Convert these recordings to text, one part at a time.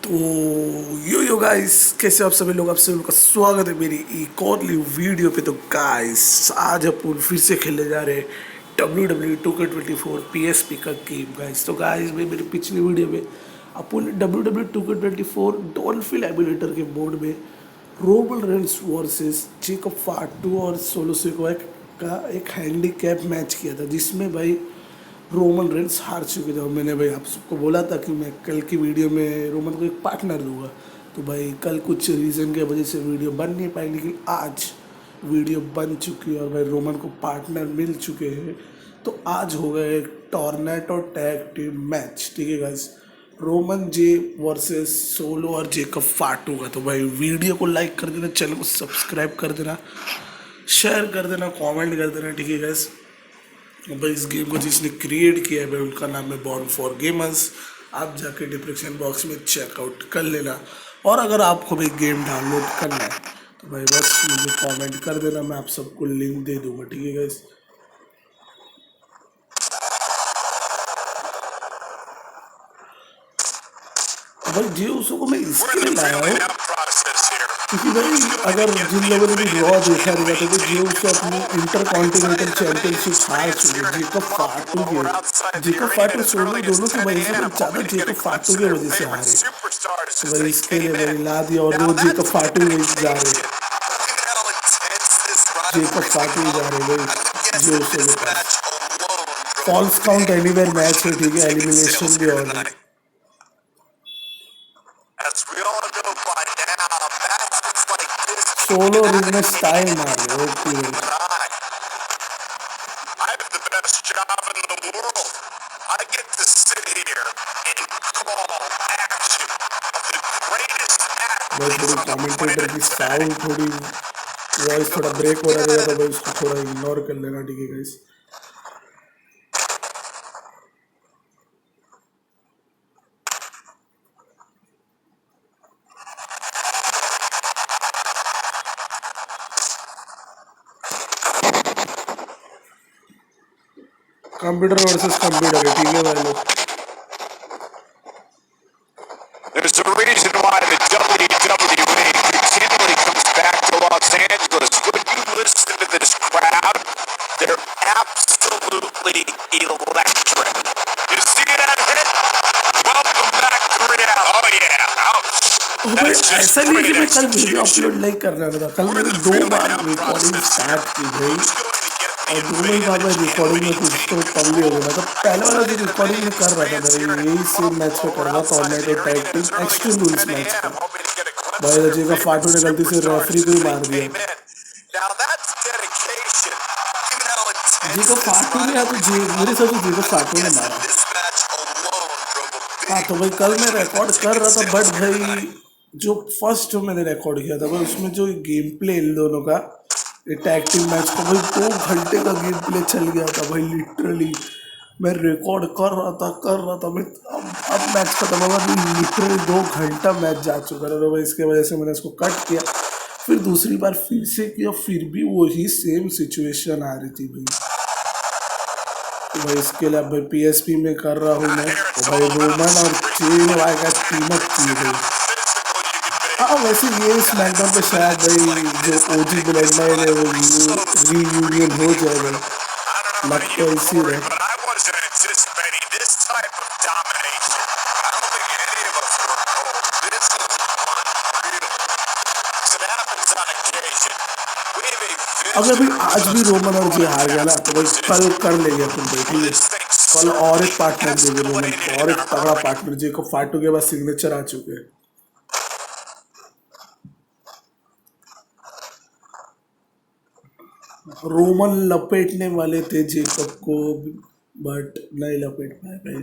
तो yo guys, कैसे आप सभी लोग, आप सभी लोग का स्वागत है मेरी एक और न्यू वीडियो पे। तो गाइस, आज अपन फिर से खेलने जा रहे हैं WWE 2K24 PSP का गेम। गाइस तो गाइस, मैं मेरी पिछली वीडियो में अपन WWE 2K24 डॉल्फिन एमुलेटर के मोड में रोमन रेंस वर्सेस जेकब फाटू और सोलो सिकोआ का एक हैंडीकैप मैच किया था, जिसमें भाई रोमन रेंस हार चुके थे। और मैंने भाई आप सबको बोला था कि मैं कल की वीडियो में रोमन को एक पार्टनर दूंगा। तो भाई कल कुछ रीज़न की वजह से वीडियो बन नहीं पाई, लेकिन आज वीडियो बन चुकी है और भाई रोमन को पार्टनर मिल चुके हैं। तो आज हो गया एक टॉर्नेटो टैग टीम मैच, ठीक है गाइस, रोमन जे वर्सेस सोलो और जेकब फाटू का। तो भाई वीडियो को लाइक कर देना, चैनल को सब्सक्राइब कर देना, शेयर कर देना, कमेंट कर देना, ठीक है गाइस। भाई इस गेम को जिसने क्रिएट किया है भाई, उनका नाम है बॉर्न फॉर गेमर्स। आप जाके डिस्क्रिप्शन बॉक्स में चेकआउट कर लेना। और अगर आपको भी गेम डाउनलोड करना है तो भाई बस मुझे कमेंट कर देना, मैं आप सबको लिंक दे दूंगा, ठीक है गाइस। भाई जियोसो को मैं इसके लिए लाया हूँ क्योंकि भाई अगर जिन लोगों ने भी रॉ देखा रहेगा तो जियोसो अपनी इंटर कॉन्टिनेंटल चैंपियनशिप हार चुके हैं जेकब फाटू सोलो दोनों की वजह से, भाई ज़्यादा जेकब फाटू की वजह से हारे। तो भाई इसके लिए भाई ला दिया और वो जेकब फाटू ही जा रहे, जेकब फाटू ही जा रहे भाई जियोसो के पास। फॉल्स काउंट एनीवेयर मैच है, ठीक है, एलिमिनेशन भी और है। सोलो रिंग में स्टाइल मार रहे हो पूरे। भाई थोड़ी कमेंटेटर की साउंड, थोड़ी वॉइस थोड़ा ब्रेक हो रहा रहेगा तो भाई उसको थोड़ा इग्नोर कर लेना, ठीक है गाइस। कंप्यूटर वर्सेस कंप्यूटर है, ठीक है भाई लोग। There's a reason why the WWE continually comes back to Los Angeles. When you listen to this crowd, they're absolutely electric. You see that hit? Welcome back to reality. Oh yeah, ouch. भाई ऐसा नहीं कि मैं कल video upload नहीं कर रहा था, कल मैंने 2 बार रिकॉर्डिंग स्टार्ट की भाई, और दोनों ही बार मैं रिकॉर्डिंग में कुछ तो प्रॉब्लम हो गया था। पहले वाला जो रिकॉर्डिंग में कर रहा था भाई, यही सेम मैच पे कर रहा था, tornado tag team extreme rules match पे। भाई जेकब फाटू ने गलती से रेफरी को ही मार दिया। जेकब फाटू ने या तो मेरे साथ तो जेकब फाटू ने मारा। हाँ तो भाई कल मैं रिकॉर्ड कर रहा था, बट भाई जो फर्स्ट जो मैंने रिकॉर्ड किया था भाई, उसमें जो गेम प्ले इन दोनों का टैग टीम मैच का भाई 2 घंटे का गेम प्ले चल गया था भाई। लिटरली मैं रिकॉर्ड कर रहा था मैं, अब मैच खत्म होगा, लिटरली 2 घंटा मैच जा चुका था। तो भाई इसके वजह से मैंने इसको कट किया, फिर दूसरी बार फिर से किया, फिर भी वही सेम सिचुएशन आ रही थी भाई। तो भाई इसके लिए अब भाई PSP में कर रहा हूँ मैं। तो भाई रोमन और चेन वाई का टीम अप की भाई। हाँ वैसे ये स्मैकडाउन पे शायद भाई जो OG ब्लड लाइन है वो रीयूनियन हो जाए भाई, लगता है इसी रहे। अगर भाई आज भी रोमन और जी हार गया ना तो भाई कल कर लेंगे अपन भाई, ठीक है। कल और एक पार्टनर देंगे रोमन को, और एक तगड़ा पार्टनर जेकब फाटू के बाद सिग्नेचर आ चुके हैं। रोमन लपेटने वाले थे जेकब को, बट नहीं लपेट पाए भाई।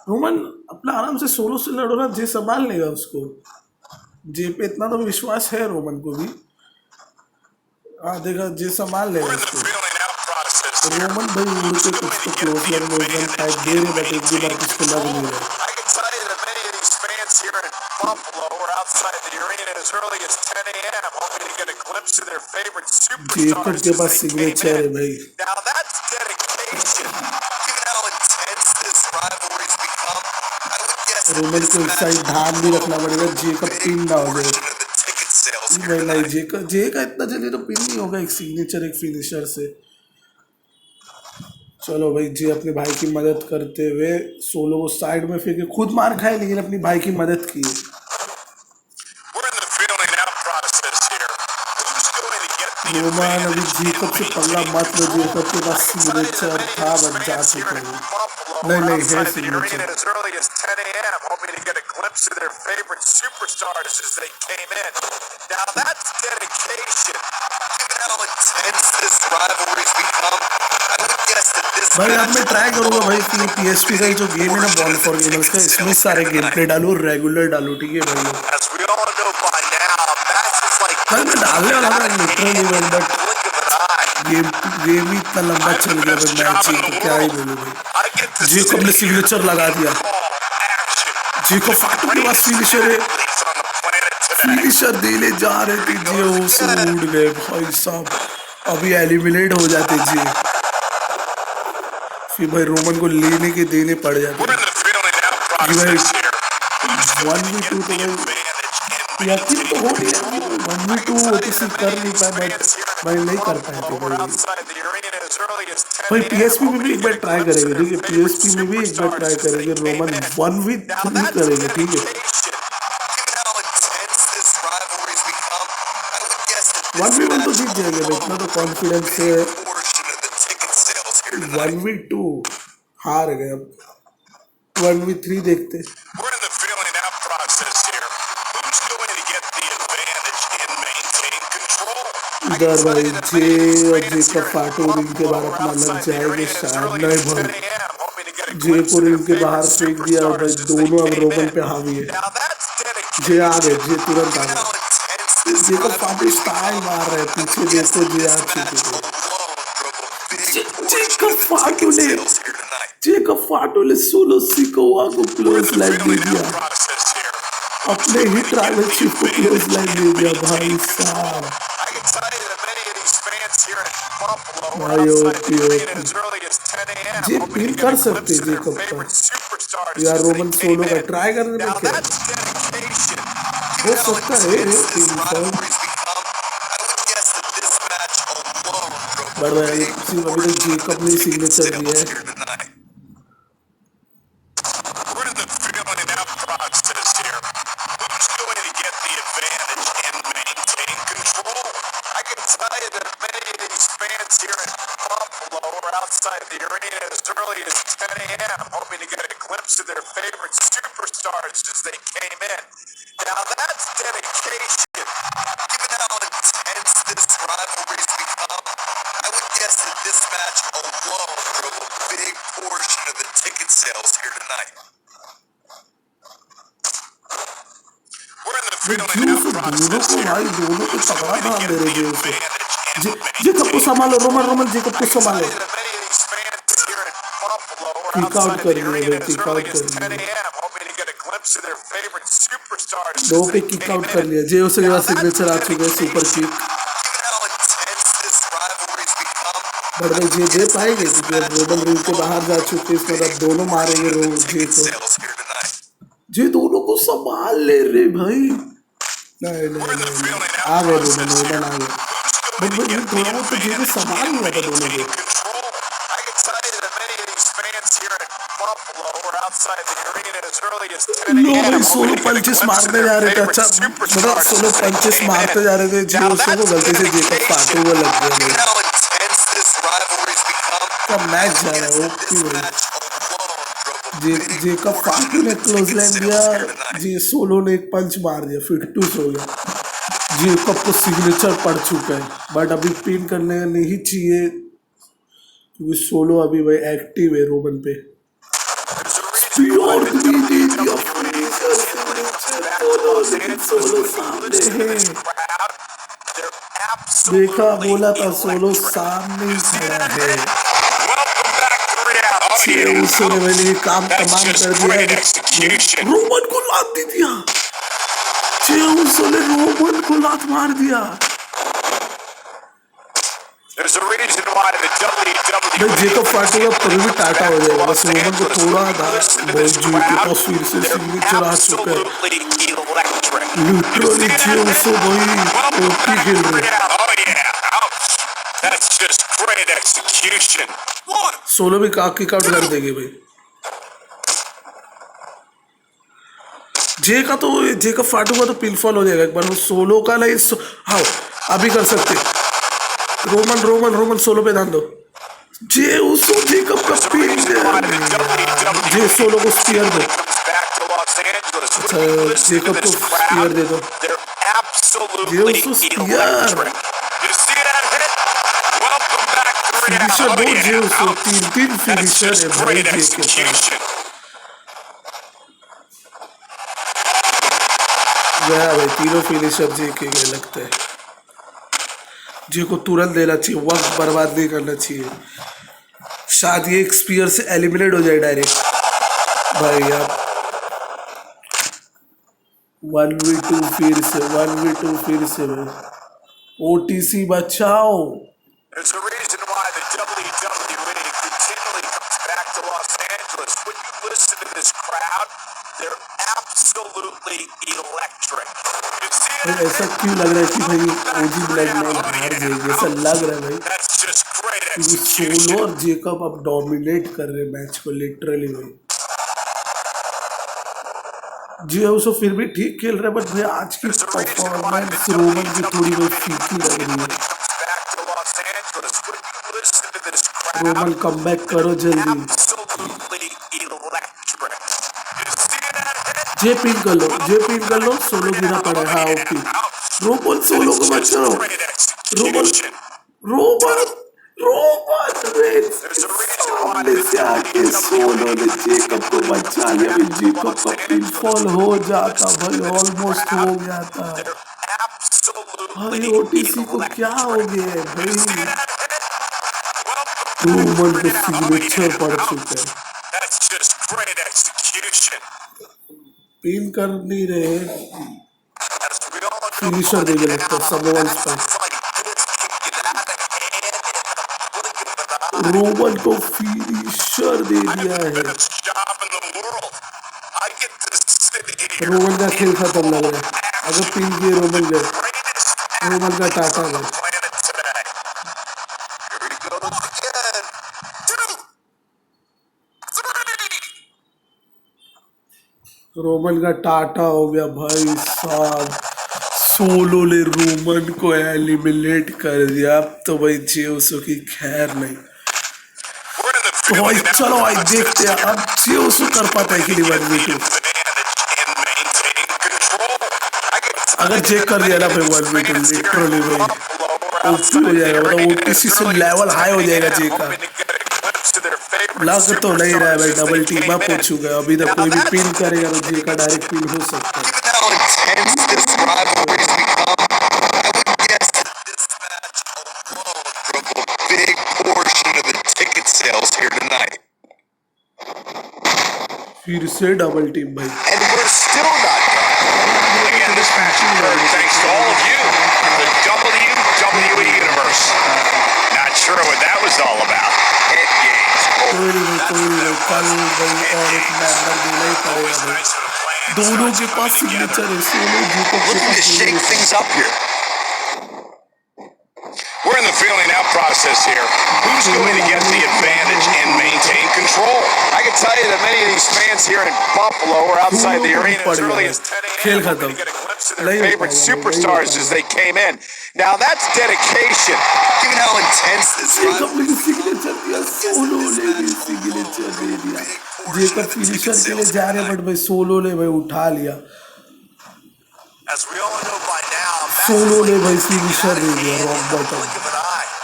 रोमन अपना आराम से सोलो से लड़ो ना, जे संभाल लेगा उसको। जे पे इतना तो विश्वास है रोमन को भी। हाँ देखा, जे संभाल लेगा उसको। रोमन भाई उड़ के कुछ तो क्लोज मोशन फाइट दे रहे, बट एक भी बार कुछ को लग नहीं रहा। जेकब के पास सिग्नेचर है भाई। रोमन को इस साइड ध्यान भी रखना पड़ेगा जे का पिन ना हो जाए। भाई नहीं, जे का इतना जल्दी तो पिन नहीं होगा एक सिग्नेचर एक फिनिशर से। चलो भाई, जे अपने भाई की मदद करते हुए सोलो को साइड में फेंके, खुद मार खाए लेकिन अपनी भाई की मदद की। रोमन अभी जेकब से पंगा मत लो, जेकब के पास सिग्नेचर था बट जा चुका है। नहीं नहीं है सिग्नेचर। भाई अब मैं ट्राई करूंगा भाई कि पीएसपी का जो गेम है ना बॉल फॉर गेमर्स का, इसमें सारे गेम प्ले डालू, रेगुलर डालू, ठीक है भाई। भाई मैं डालने वाला था लिटरली भाई, बट गेम गेम ही इतना लंबा चल गया भाई मैच ही, तो क्या ही बोलूं भाई। जेकब ने सिग्नेचर लगा दिया, जेकब फाटू के पास फिनिशर है, फिनिशर देने जा रहे थे जे, वो से उड़ गए भाई साहब। अभी एलिमिनेट हो जाते जे, फिर भाई रोमन को लेने के देने पड़ जाते भाई। 1v2 तो भाई यकीन तो हो गया, 1v2 OTC कर नहीं पाए बट भाई नहीं कर पाए थे भाई। भाई पीएसपी में भी एक बार ट्राई करेंगे, ठीक है, पीएसपी में भी एक बार ट्राई करेंगे, रोमन 1v3 करेंगे, ठीक है। 1v1 तो जीत जाएंगे भाई, इतना तो कॉन्फिडेंस है। 1v2 हार गए, अब 1v3 देखते। इधर भाई जे और जेकब फाटू रिंग के बाहर अपना लग जाएंगे शायद, नहीं भाई जे को रिंग के बाहर फेंक दिया और भाई दोनों अब रोमन पे हावी है। जे आ गए, जे तुरंत आ गए, जेकब फाटू स्टाइल मार रहे, पीछे देखो जे आ चुके थे। जेकब फाटू ने सोलो सिकोआ को क्लोज लाइन दे दिया, अपने ही ट्राइबल चीफ को क्लोज लाइन दे दिया भाई साहब। भाई जी पिन कर सकते जी कब तक यार, रोमन सोलो का ट्राई करने में क्या हो सकता है पिन। बट भाई अभी तक जेकब ने सिग्नेचर दिया है। outside the arena as early as 10 a.m., hoping to get a glimpse of their favorite superstars as they came in. Now that's dedication. Given how intense this rivalry's become, I would guess that this match alone drove a big portion of the ticket sales here tonight. We're in the feeling out process here. दोनों को तगड़ा ध्यान दे रहे हैं Jacob को संभालो, Roman Jacob को संभालो। किक आउट कर दिया, किक आउट कर दिया, दो पे किक आउट कर लिया। जे उसके बाद सिग्नेचर आ चुका है, सुपर किक। बट भाई जे दे पाएंगे क्योंकि रोमन रिंग के बाहर जा चुके, इस मतलब दोनों मारेंगे जे को। जे दोनों को संभाल ले रे भाई। नहीं आ गए रोमन आ गए, बट भाई थोड़ा बहुत तो जे को संभाल लिया था दोनों को। लो भाई सोलो पंचेस मारने जा रहे थे, अच्छा मतलब सोलो पंचेस मारते जा रहे थे, जियोसो को गलती से जेकब फाटू को लग गया भाई। क्या मैच जा रहा है ओपी भाई। जेकब फाटू ने क्लोज लाइन दिया, जे सोलो ने एक पंच मार दिया, फिर टू हो गया। जेकब को सिग्नेचर पड़ चुका है बट अभी पिन करने नहीं चाहिए क्योंकि सोलो अभी भाई एक्टिव है रोमन पे। सोलो सामने है, देखा बोला था सोलो सामने ही खड़ा है। उसने मैंने काम तमाम कर दिया, रोमन को लात दे दिया, उसने रोमन को लात मार दिया। There's a reason why the भाई WWE जेकब फाटू का कभी भी टाटा हो back to जाएगा, बस Los रोमन को Angeles. थोड़ा When you था listen to भाई this जी के crowd, पास फिर से they're सिग्नेचर आ चुका है, absolutely electric. You literally see J that? उसो भाई Welcome ओपी back खेल to रहे। reality. Oh yeah. That's just great execution. One, solo भी किक आउट कर देंगे भाई। जे का फाटू का तो पिन फॉल हो जाएगा एक बार, वो सोलो का नहीं हाँ अभी कर सकते। रोमन सोलो पे ध्यान दो। जे उसो जेकब का पिन दे यार, जे सोलो को स्पीयर दो। अच्छा जेकब को स्पीयर दे दो, जे उसो स्पीयर फिनिशर दो, जे उसो तीन फिनिशर है भाई जे के पास। गया भाई, तीनों फिनिशर जे के गए लगता है। जे को तुरंत देना चाहिए, वक्त बर्बाद नहीं करना चाहिए, शायद ये एक स्पीयर से एलिमिनेट हो जाए डायरेक्ट। भाई आप 1v2 फिर से भाई, ओटीसी बचाओ। There's a reason why the WWE continually comes back to Los Angeles. When you listen to this crowd, they're absolutely electric. You see भाई that? ऐसा क्यों लग रहा है कि भाई ओजी ब्लड लाइन हार जाएगी, ऐसा लग रहा है भाई, That's just great क्योंकि सोलो execution. और जेकब अब डोमिनेट कर रहे मैच को लिटरली भाई। जी उसो फिर भी ठीक खेल रहे हैं, बट भाई आज की There's a reason why the performance Roman की थोड़ी भाई WWE फीकी लग रही continually है। comes back to Los Angeles. When you listen to this Roman crowd, come back करो जल्दी। absolutely electric. You see that? J pin कर लो, सोलो गिरा पड़ा है। हाँ ओपी रोमन सोलो को Just बचाओ। great Roman execution. Roman Roman Reigns के There's a reason why सामने the से आके सोलो ने जेकब को बचा लिया भाई। जेकब का पिन फॉल हो जाता भाई, ऑलमोस्ट हो गया था they're भाई। absolutely ओटीसी को क्या हो electric. गया है You see भाई, that? रोमन को सिग्नेचर पड़ चुका है। That's just great execution. Pin कर नहीं रहे, As we all know finisher by देंगे लगता है now, समोन्स पे। fight this can get out of hand in the blink of an eye. Roman को फिनिशर दे I दिया have the है। best job in the world. I get to sit here Roman का खेल and खत्म लग call रहा है, अगर action. पिन किए रोमन गए। Greatest रोमन का athletes टाटा on the गए। planet today. Here we go again. 2, 3. Roman का टाटा हो गया भाई साहब। सोलो ने रोमन को एलिमिनेट कर दिया। अब तो भाई जेउसो की खैर नहीं। We're in the तो भाई feeling चलो out भाई process देखते हैं here. अब जेउसो कर पाता है कि नहीं 1v2। And maintain control. I can tell अगर you चेक that कर दिया ना many भाई of these 1v2 fans here literally in भाई Buffalo were ओपी हो outside the जाएगा, मतलब arena ओटीसी as से early as लेवल हाई हो 10 जाएगा a.m. जे का। hoping to get a glimpse of their favorite लग तो नहीं रहा है भाई, superstars as they double team came up हो in. चुका है। अभी तक Now कोई भी that's पिन करेगा तो जे का डायरेक्ट पिन हो सकता है। given how intense this rivalry's become, I would guess that this match alone drove a big portion of the ticket sales here tonight. फिर से डबल टीम भाई। And we're still not done. Again, this match occurred thanks to all of you, the WWE Universe. Not sure what that was all about. Head games. कोई नहीं कल भाई और एक member देना ही पड़ेगा भाई। दोनों के पास सिग्नेचर है, सोलो जेकब के Looking to pass shake things up here. We're in the feeling out process here. Who's going to get the advantage and maintain control? I can tell you that many of these fans here in Buffalo were outside the arena as early as 10 a.m. hoping to get a glimpse of their favorite superstars as they came in. Now that's dedication. Given how intense this Jacob ने भी rivalry signature दिया, solo ने भी signature दे दिया। Jacob finisher के लिए जा रहे बट भाई सोलो ने भाई उठा लिया। As we all know by now, solo ने भाई फिनिशर दे दिया, रॉक बॉटम।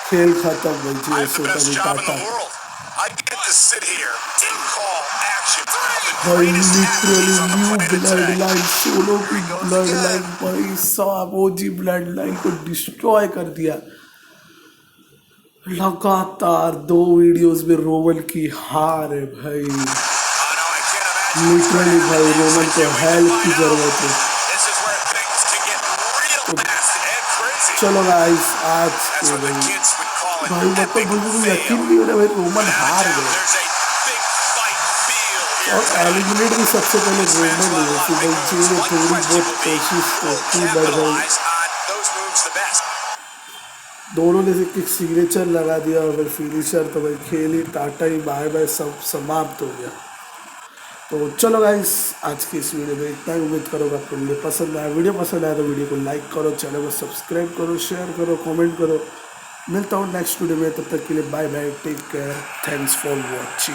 खेल खत्म भाई I have जेउसो the का best भी job in Tata. the world. I get to sit here and call action. The भाई greatest literally athletes on the new planet blood today. Line, solo की blood line भाई साहब ओजी blood line को destroy कर दिया। लगातार 2 वीडियोस में रोमन की हार है भाई। Oh, no, I can't imagine literally भाई रोमन को हेल्प की जरूरत है। This is where things can get real nasty and crazy. चलो गाइस आज That's के what the भाई kids would call an भाई epic मतलब मुझे तो fail. यकीन नहीं हो रहा भाई रोमन Without a हार doubt, गए there's a big fight feel here और tonight. एलिमिनेट भी सबसे पहले This match Roman will have a हुए lot फिर of big भाई जे moves. ने One थोड़ी question बहुत will be, कोशिश who तो will की बढ़ गई capitalize on those moves the best? दोनों ने एक सिग्नेचर लगा दिया और फिर फिनिशर तो भाई खेल ही टाटा ही बाय बाय सब समाप्त हो गया। तो चलो गाइस आज की इस वीडियो में इतना ही उम्मीद करोगे आपको वीडियो पसंद आया। वीडियो पसंद आया तो वीडियो को लाइक करो, चैनल को सब्सक्राइब करो, शेयर करो, कमेंट करो। मिलता हूँ नेक्स्ट वीडियो में, तब तक के लिए bye bye, take care, thanks for watching.